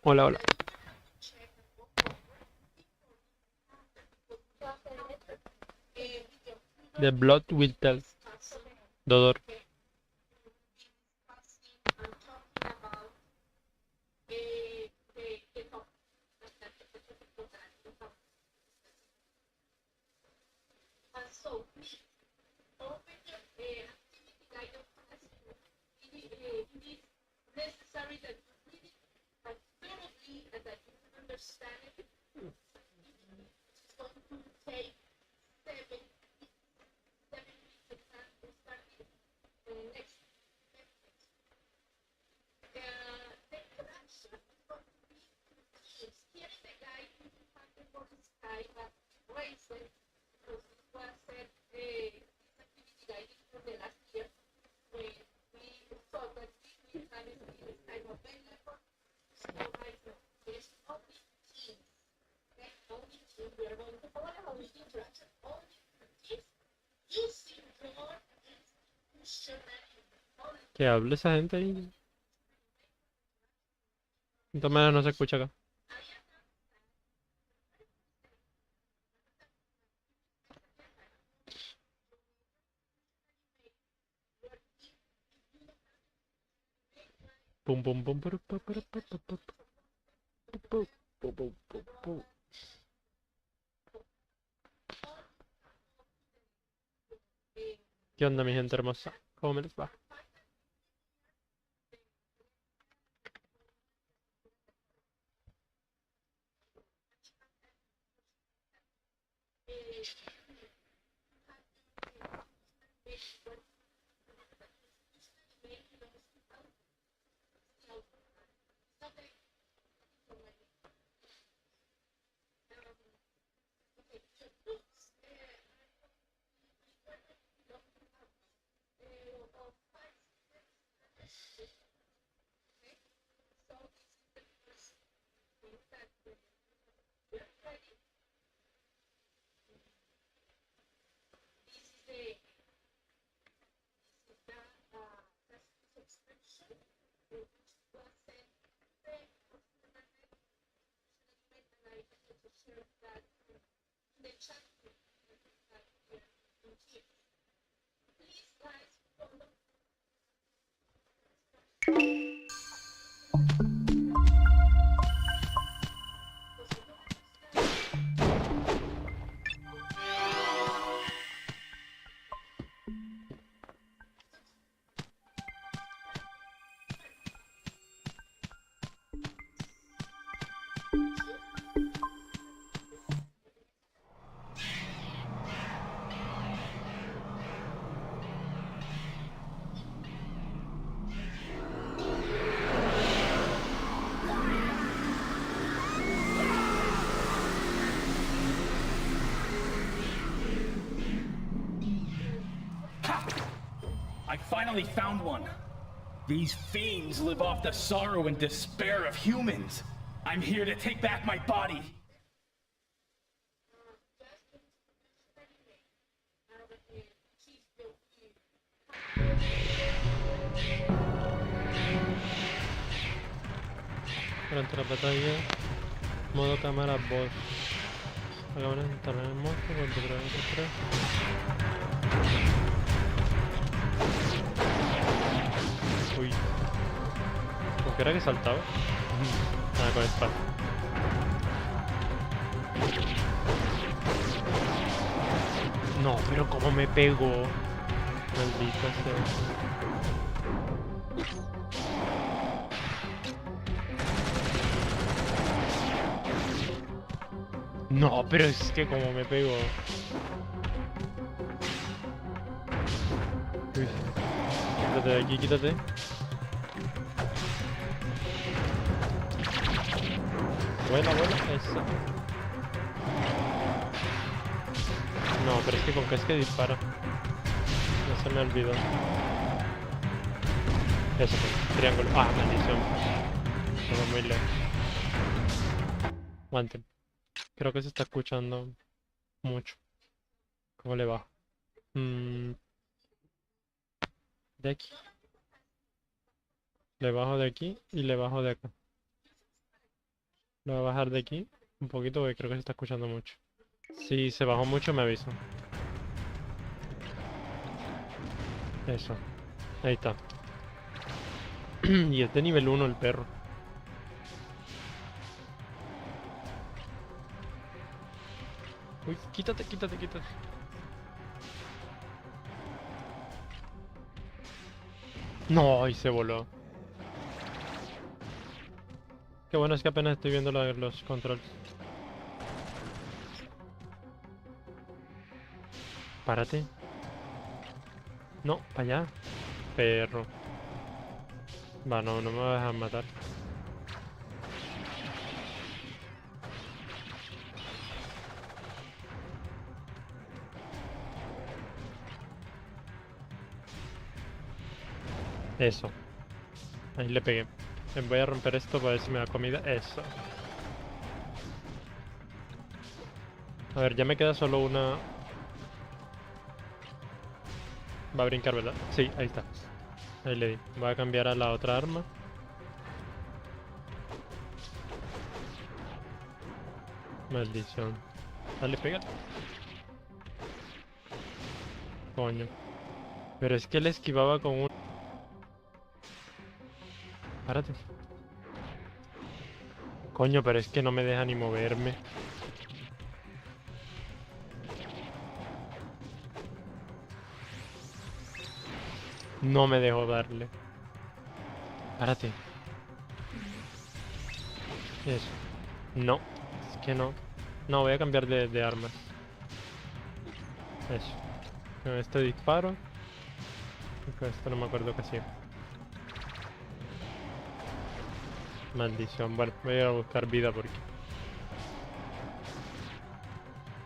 Hola, hola. The blood will tell. Dororo. ¿Qué habla esa gente ahí? De todas maneras no se escucha acá. Pum pum pum pum pum pum pum pum pum pum pum pum pum pum. ¿Qué onda, mi gente hermosa? ¿Cómo me les va? I finally found one. These fiends live off the sorrow and despair of humans. I'm here to take back my body. Durante la batalla, modo cámara voz. Acabamos de instalar el monstruo por detrás. Uy. ¿Con qué era que saltaba? Nada, con espada. No, pero cómo me pegó. Maldita sea. No, pero es que como me pegó. Uy. Quítate de aquí, quítate. Buena, eso. No, pero es que con qué es que dispara. No se me olvidó. Eso, triángulo. Ah, maldición. Se fue muy lejos. Aguanten. Creo que se está escuchando mucho. ¿Cómo le va? De aquí. Le bajo de aquí y le bajo de acá. Lo voy a bajar de aquí un poquito porque creo que se está escuchando mucho. Si se bajó mucho me aviso. Eso. Ahí está. Y es de nivel 1 el perro. Uy, quítate, quítate, quítate. No, y se voló. Qué bueno es que apenas estoy viendo los controles. Párate. No, para allá. Perro. Va, no, no me vas a dejar matar. Eso. Ahí le pegué. Voy a romper esto para ver si me da comida. Eso. A ver, ya me queda solo una. Va a brincar, ¿verdad? Sí, ahí está. Ahí le di. Voy a cambiar a la otra arma. Maldición. Dale, pégale. Coño. Pero es que le esquivaba con un... Párate. Coño, pero es que no me deja ni moverme. No me dejo darle. Párate. Eso. No. Es que no. No, voy a cambiar de armas. Eso. Con este disparo. Y con esto no me acuerdo qué hacía. Maldición. Bueno, voy a ir a buscar vida porque...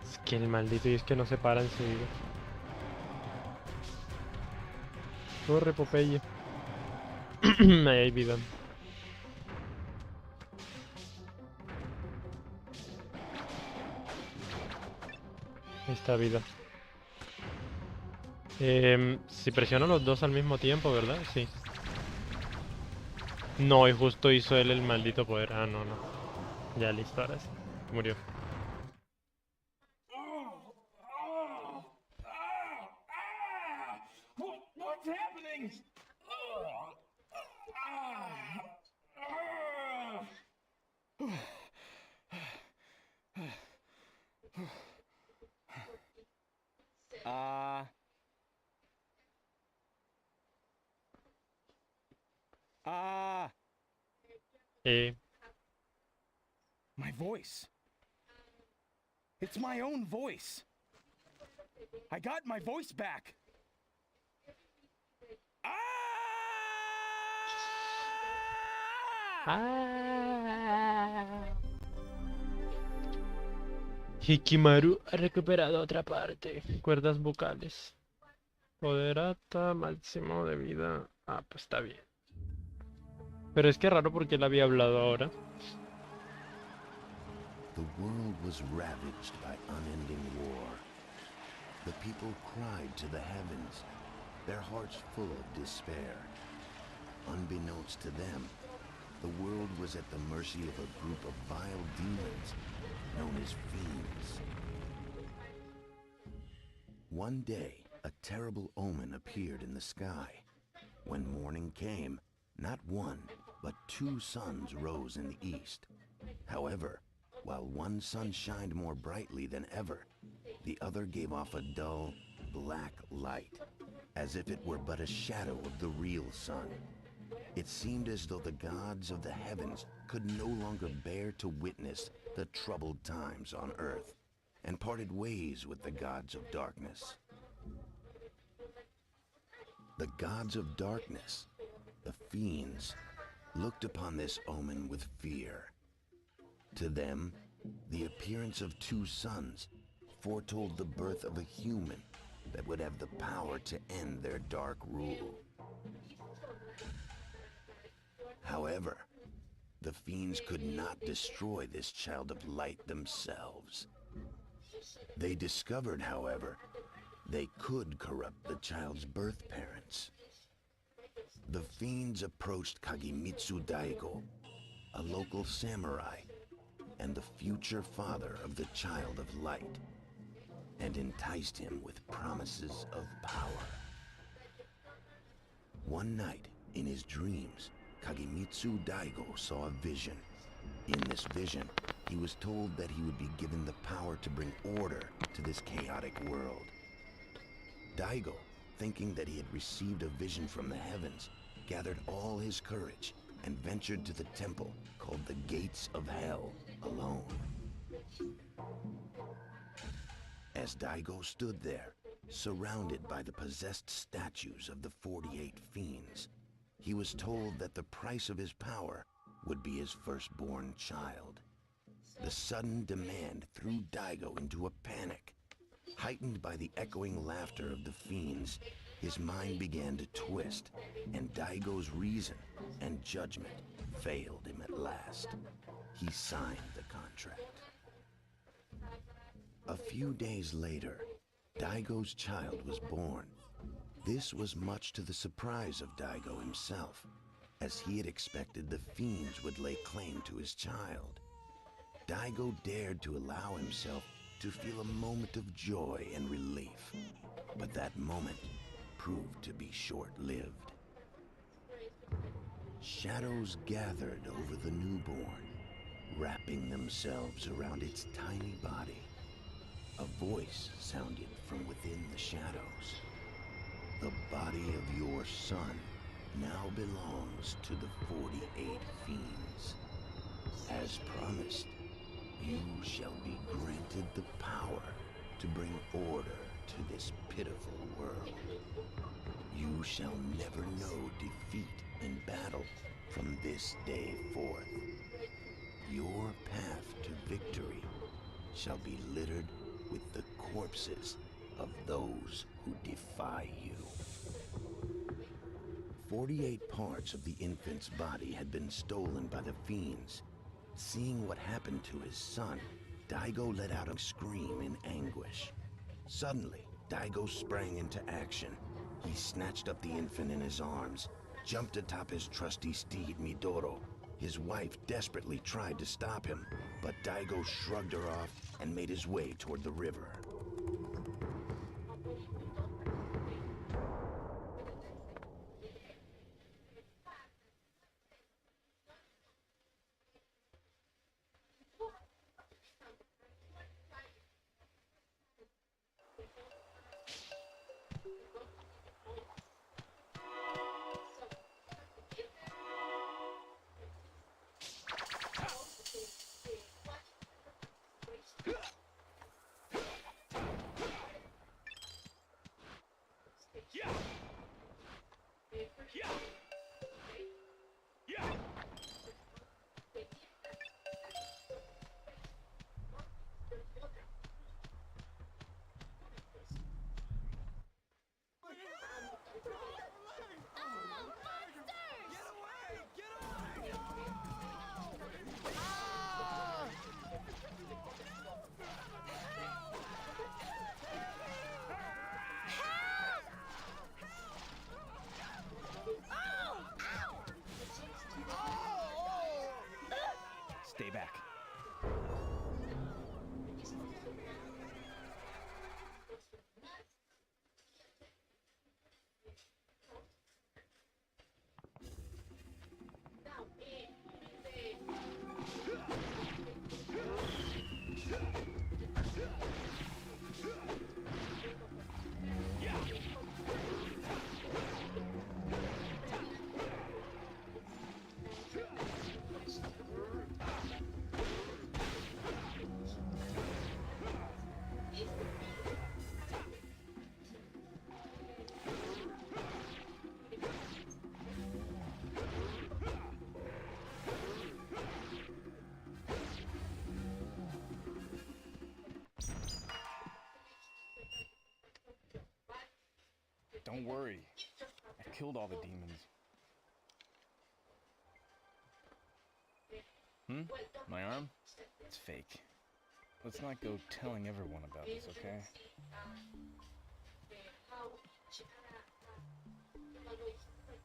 Es que el maldito y es que no se para enseguida. Corre, Popeye. Ahí hay vida. Ahí está vida. Si presiono los dos al mismo tiempo, ¿verdad? Sí. No, y justo hizo él el maldito poder. Ah, no, no. Ya, listo, ahora sí. Murió. What's happening? Uh. Eh, My voice. It's my own voice. I got my voice back. Hikimaru ha recuperado otra parte. Cuerdas vocales. Poderata, máximo de vida. Ah, pues está bien. Pero es que raro porque él había hablado ahora. The world was ravaged by unending war. The people cried to the heavens, their hearts full of despair. Unbeknownst to them, the world was at the mercy of a group of vile demons known as fiends. One day, a terrible omen appeared in the sky. When morning came, not one, but two suns rose in the east. However, while one sun shined more brightly than ever, the other gave off a dull, black light, as if it were but a shadow of the real sun. It seemed as though the gods of the heavens could no longer bear to witness the troubled times on earth, and parted ways with the gods of darkness. The gods of darkness, the fiends, looked upon this omen with fear. To them, the appearance of two suns foretold the birth of a human that would have the power to end their dark rule. However, the fiends could not destroy this child of light themselves. They discovered, however, they could corrupt the child's birth parents. The fiends approached Kagemitsu Daigo, a local samurai, and the future father of the child of light, and enticed him with promises of power. One night, in his dreams, Kagemitsu Daigo saw a vision. In this vision, he was told that he would be given the power to bring order to this chaotic world. Daigo, thinking that he had received a vision from the heavens, gathered all his courage and ventured to the temple called the Gates of Hell alone. As Daigo stood there, surrounded by the possessed statues of the 48 fiends, he was told that the price of his power would be his firstborn child. The sudden demand threw Daigo into a panic. Heightened by the echoing laughter of the fiends, his mind began to twist, and Daigo's reason and judgment failed him at last. He signed the contract. A few days later, Daigo's child was born. This was much to the surprise of Daigo himself, as he had expected the fiends would lay claim to his child. Daigo dared to allow himself to feel a moment of joy and relief, but that moment proved to be short-lived. Shadows gathered over the newborn, wrapping themselves around its tiny body. A voice sounded from within the shadows. The body of your son now belongs to the 48 fiends. As promised, you shall be granted the power to bring order to this pitiful world. You shall never know defeat in battle from this day forth. Your path to victory shall be littered with the corpses of those who defy you. 48 parts of the infant's body had been stolen by the fiends. Seeing what happened to his son, Daigo let out a scream in anguish. Suddenly, Daigo sprang into action. He snatched up the infant in his arms, jumped atop his trusty steed, Midoro. His wife desperately tried to stop him, but Daigo shrugged her off and made his way toward the river. Stay back. Don't worry. I've killed all the demons. My arm? It's fake. Let's not go telling everyone about this, okay?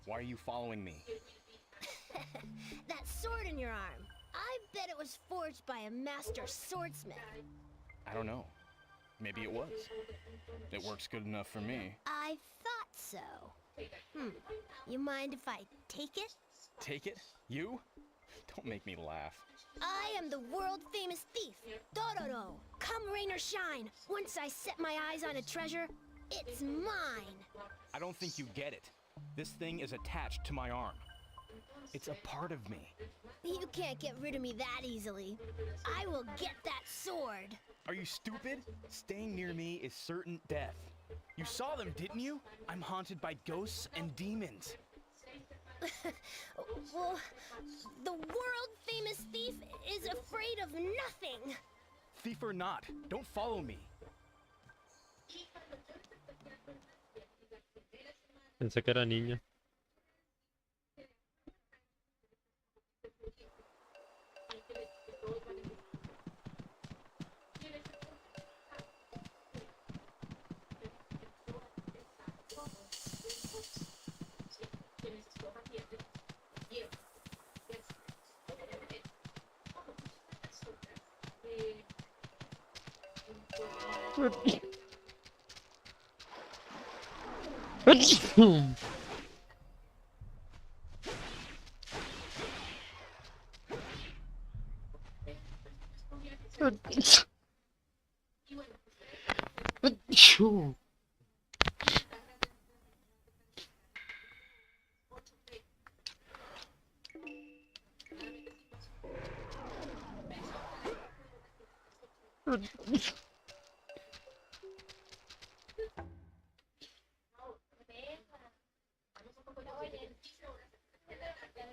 Why are you following me? That sword in your arm. I bet it was forged by a master swordsmith. I don't know. Maybe it was. It works good enough for me. I thought so. You mind if I take it? Take it? You? Don't make me laugh. I am the world-famous thief, Dororo. Come rain or shine, once I set my eyes on a treasure, it's mine. I don't think you get it. This thing is attached to my arm. It's a part of me. You can't get rid of me that easily. I will get that sword. Are you stupid? Staying near me is certain death. You saw them, didn't you? I'm haunted by ghosts and demons. Well, the world-famous thief is afraid of nothing. Thief or not, don't follow me. Pensé que era niña.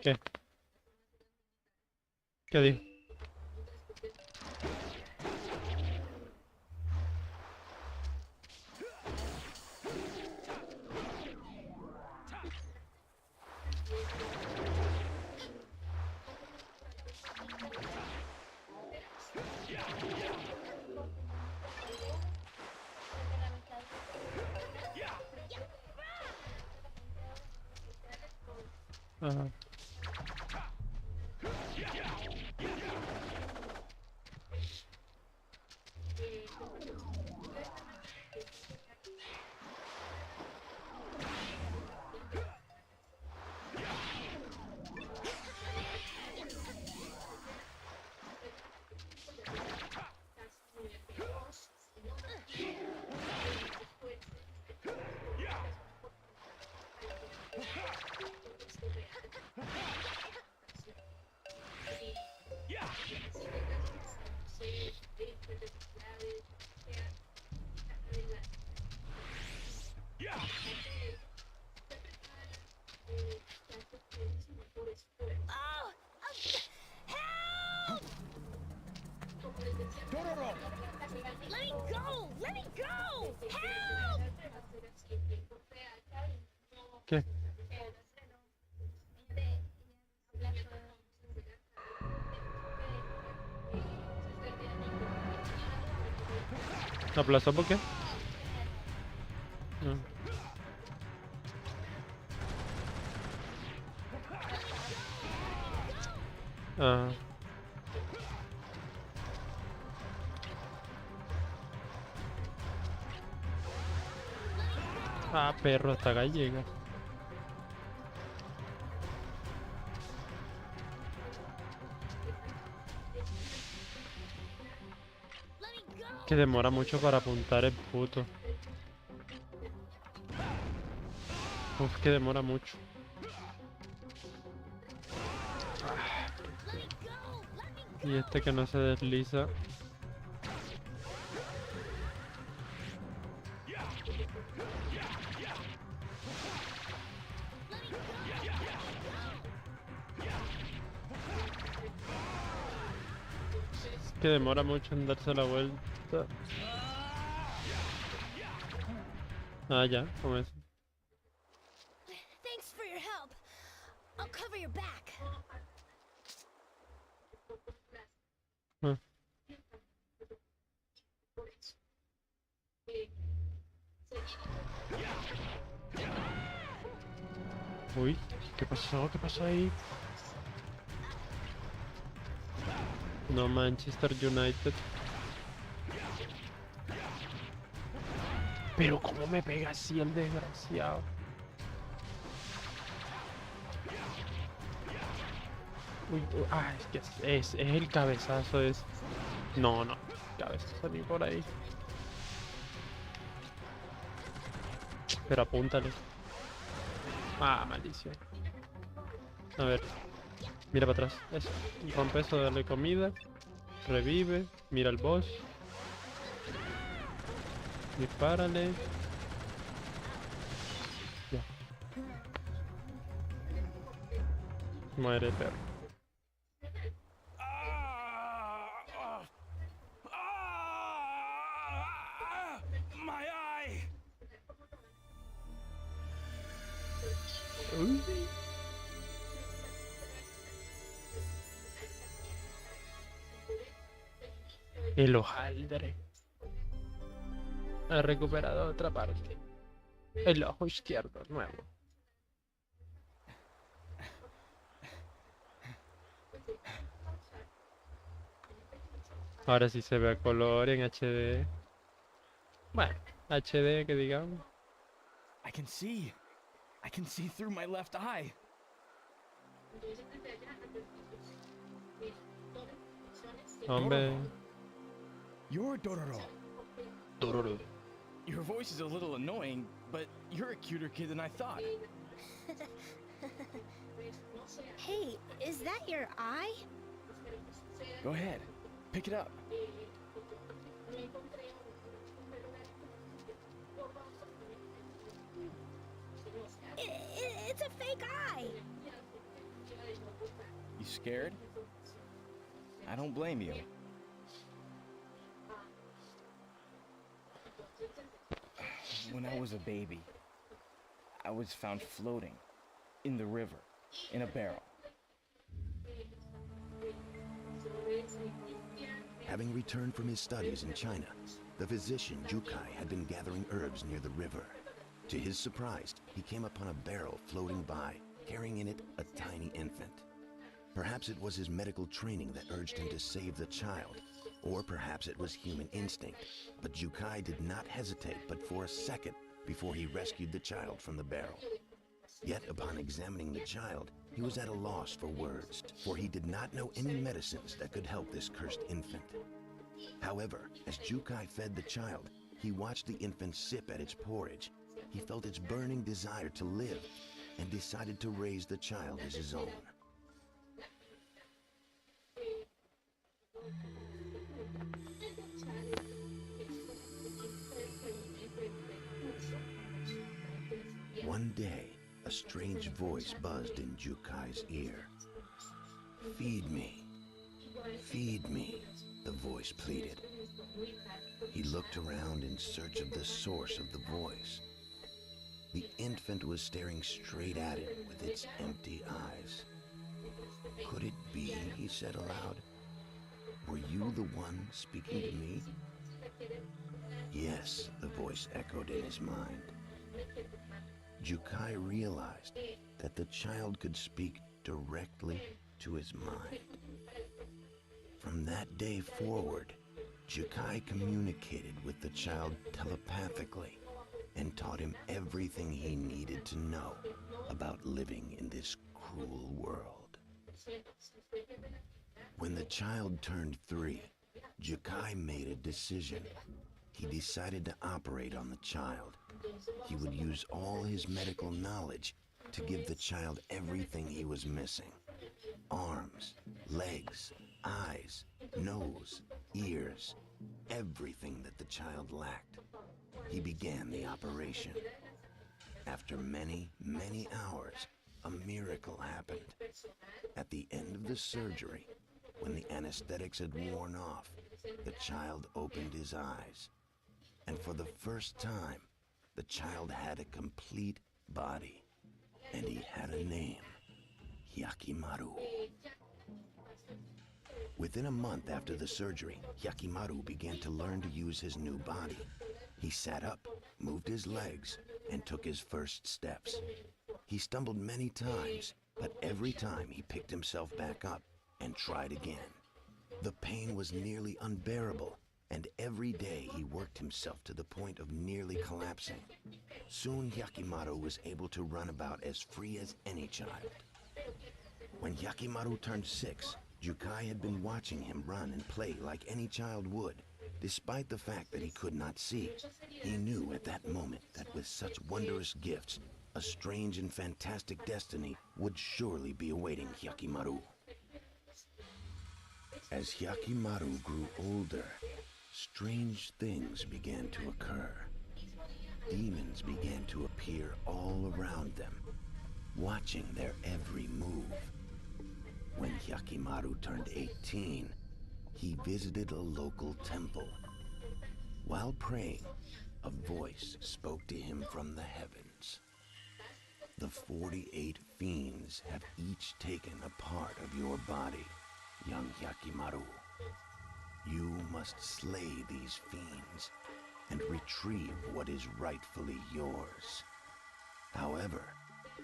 ¿Qué? ¿Qué dijo? Ajá. Oh! Help! Dororo! Let me go! Let me go! Help! ¿Qué? ¿La aplazó por qué? No. Ah. Ah, perro, hasta acá llega. Que demora mucho para apuntar el puto. Uf, que demora mucho. Y este que no se desliza. Que demora mucho en darse la vuelta. Ah, ya, con eso. Thanks for your help. I'll cover your back. Ah. Uy, ¿qué pasó? ¿Qué pasó ahí? No, Manchester United. Pero cómo me pega así el desgraciado. Uy, es que es el cabezazo, es... No, no, cabezazo ni por ahí. Pero apúntale. Maldición. A ver, mira para atrás. Eso, rompe eso, dale comida. Revive, mira el boss. Dispárale. Ya. Muere, perro. My eye! Uy. El hojaldre. Ha recuperado otra parte. El ojo izquierdo nuevo. Ahora sí se ve a color en HD. Bueno, HD que digamos. I can see. I can see through my left eye. Hombre. You're Dororo. Dororo. Your voice is a little annoying, but you're a cuter kid than I thought. Hey, is that your eye? Go ahead, pick it up. It's a fake eye. You scared? I don't blame you. When I was a baby, I was found floating in the river in a barrel. Having returned from his studies in China, the physician Jukai had been gathering herbs near the river. To his surprise, he came upon a barrel floating by, carrying in it a tiny infant. Perhaps it was his medical training that urged him to save the child, or perhaps it was human instinct, but Jukai did not hesitate but for a second before he rescued the child from the barrel. Yet upon examining the child, he was at a loss for words, for he did not know any medicines that could help this cursed infant. However, as Jukai fed the child, he watched the infant sip at its porridge. He felt its burning desire to live and decided to raise the child as his own. One day, a strange voice buzzed in Jukai's ear. "Feed me, feed me," the voice pleaded. He looked around in search of the source of the voice. The infant was staring straight at him with its empty eyes. "Could it be?" he said aloud. "Were you the one speaking to me?" "Yes," the voice echoed in his mind. Jukai realized that the child could speak directly to his mind. From that day forward, Jukai communicated with the child telepathically and taught him everything he needed to know about living in this cruel world. When the child turned 3, Jukai made a decision. He decided to operate on the child. He would use all his medical knowledge to give the child everything he was missing. Arms, legs, eyes, nose, ears, everything that the child lacked. He began the operation. After many, many hours, a miracle happened. At the end of the surgery, when the anesthetics had worn off, the child opened his eyes. And for the first time, the child had a complete body. And he had a name, Hyakimaru. Within a month after the surgery, Hyakimaru began to learn to use his new body. He sat up, moved his legs, and took his first steps. He stumbled many times, but every time he picked himself back up and tried again. The pain was nearly unbearable, and every day he worked himself to the point of nearly collapsing. Soon Hyakimaru was able to run about as free as any child. When Hyakimaru turned 6, Jukai had been watching him run and play like any child would. Despite the fact that he could not see, he knew at that moment that with such wondrous gifts, a strange and fantastic destiny would surely be awaiting Hyakimaru. As Hyakimaru grew older, strange things began to occur. Demons began to appear all around them, watching their every move. When Hyakimaru turned 18, he visited a local temple. While praying, a voice spoke to him from the heavens. The 48 fiends have each taken a part of your body, young Hyakimaru. You must slay these fiends and retrieve what is rightfully yours. However,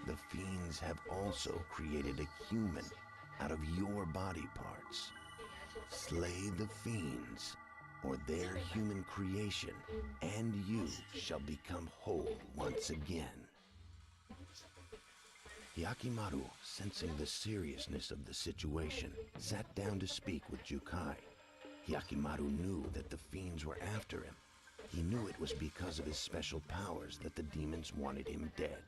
the fiends have also created a human out of your body parts. Slay the fiends, or their human creation, and you shall become whole once again. Hyakimaru, sensing the seriousness of the situation, sat down to speak with Jukai. Hyakimaru knew that the fiends were after him. He knew it was because of his special powers that the demons wanted him dead.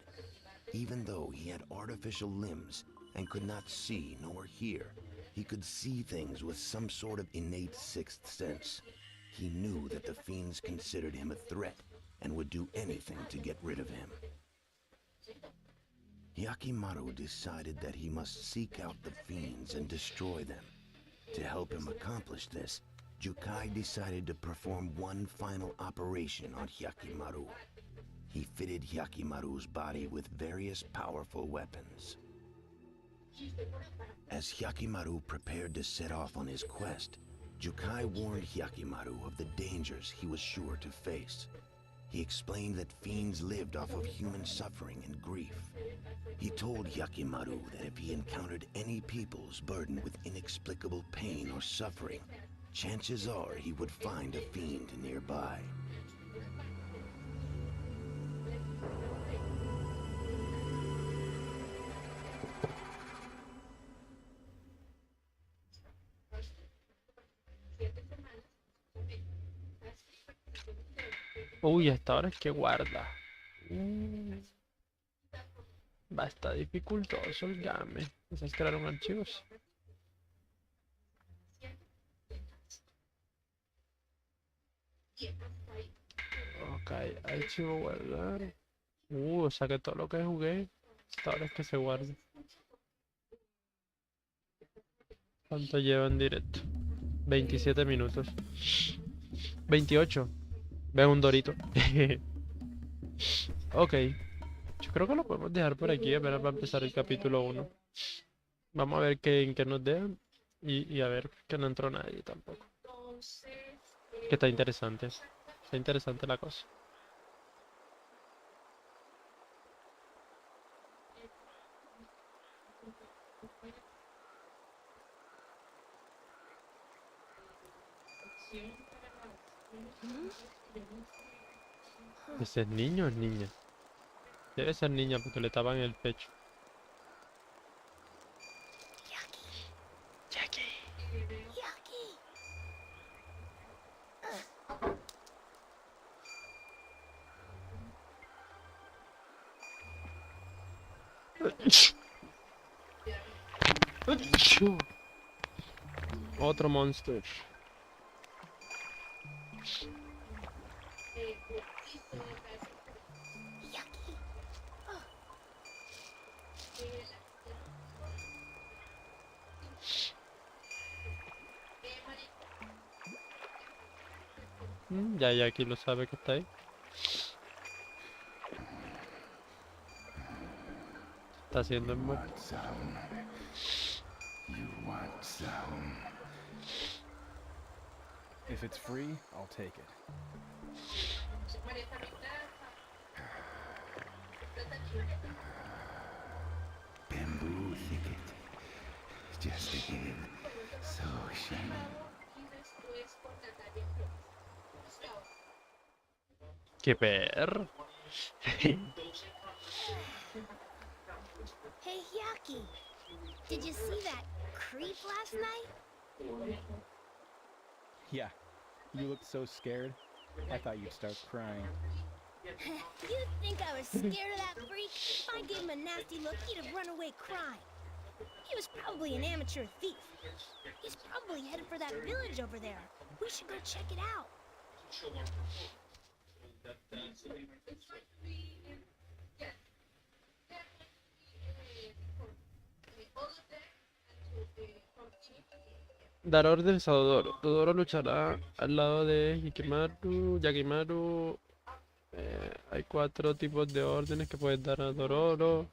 Even though he had artificial limbs and could not see nor hear, he could see things with some sort of innate sixth sense. He knew that the fiends considered him a threat and would do anything to get rid of him. Hyakimaru decided that he must seek out the fiends and destroy them. To help him accomplish this, Jukai decided to perform one final operation on Hyakimaru. He fitted Hyakimaru's body with various powerful weapons. As Hyakimaru prepared to set off on his quest, Jukai warned Hyakimaru of the dangers he was sure to face. He explained that fiends lived off of human suffering and grief. He told Hyakimaru that if he encountered any peoples burdened with inexplicable pain or suffering, chances are he would find a fiend nearby. Uy, hasta ahora es que guarda. Va a estar dificultoso el game. ¿Quizás crear un archivo? Sí. Ok, archivo guardar. O sea que todo lo que jugué, hasta ahora es que se guarda. ¿Cuánto lleva en directo? 27 minutos. 28. Veo un dorito. Ok. Yo creo que lo podemos dejar por aquí, apenas va a empezar el capítulo 1. Vamos a ver en qué nos dejan. Y a ver que no entró nadie tampoco. Que está interesante. Está interesante la cosa. ¿Ese es niño o es niña? Debe ser niña porque le tapan el pecho. Jackie. Otro monster. Ya aquí lo sabe que está ahí. Está haciendo el muerto. You want some? If it's free, I'll take it. Bamboo thicket. Just ahead. So shiny. ¡Qué perro! Hey, Yaki. Did you see that creep last night? Yeah, you looked so scared. I thought you'd start crying. You think I was scared of that freak? If I gave him a nasty look, he'd have run away crying. He was probably an amateur thief. He's probably headed for that village over there. We should go check it out. Dar órdenes a Dororo. Dororo luchará al lado de Yakimaru. Hay 4 tipos de órdenes que puedes dar a Dororo.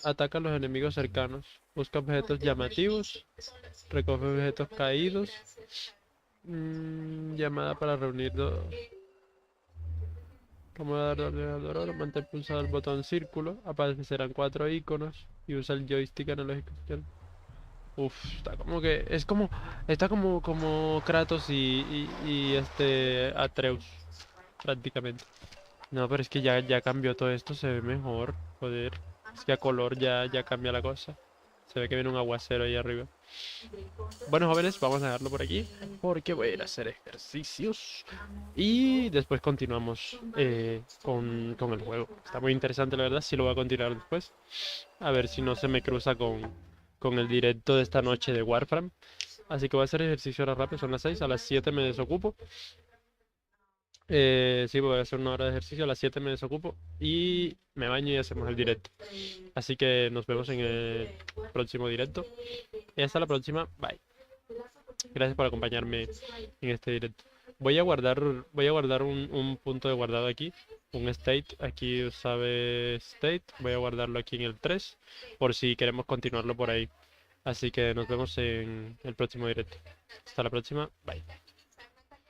Ataca a los enemigos cercanos. Busca objetos llamativos. Recoge objetos caídos. Llamada para reunir dos. Como dar órdenes a Dororo, mantén pulsado el botón círculo. Aparecerán 4 iconos. Y usa el joystick analógico izquierdo. Uf, está como que. Está como Kratos y este Atreus. Prácticamente. No, pero es que ya cambió todo esto, se ve mejor. Joder. Es que a color ya cambia la cosa. Se ve que viene un aguacero ahí arriba. Bueno, jóvenes, vamos a dejarlo por aquí. Porque voy a ir a hacer ejercicios. Y después continuamos con el juego. Está muy interesante, la verdad. Sí lo voy a continuar después. A ver si no se me cruza con el directo de esta noche de Warframe. Así que voy a hacer ejercicio ahora rápido. Son las 6. A las 7 me desocupo. Sí, voy a hacer una hora de ejercicio, a las 7 me desocupo y me baño y hacemos el directo. Así que nos vemos en el próximo directo. Y hasta la próxima, bye. Gracias por acompañarme en este directo. Voy a guardar un punto de guardado aquí, un state. Aquí sabe state, voy a guardarlo aquí en el 3 por si queremos continuarlo por ahí. Así que nos vemos en el próximo directo. Hasta la próxima, bye.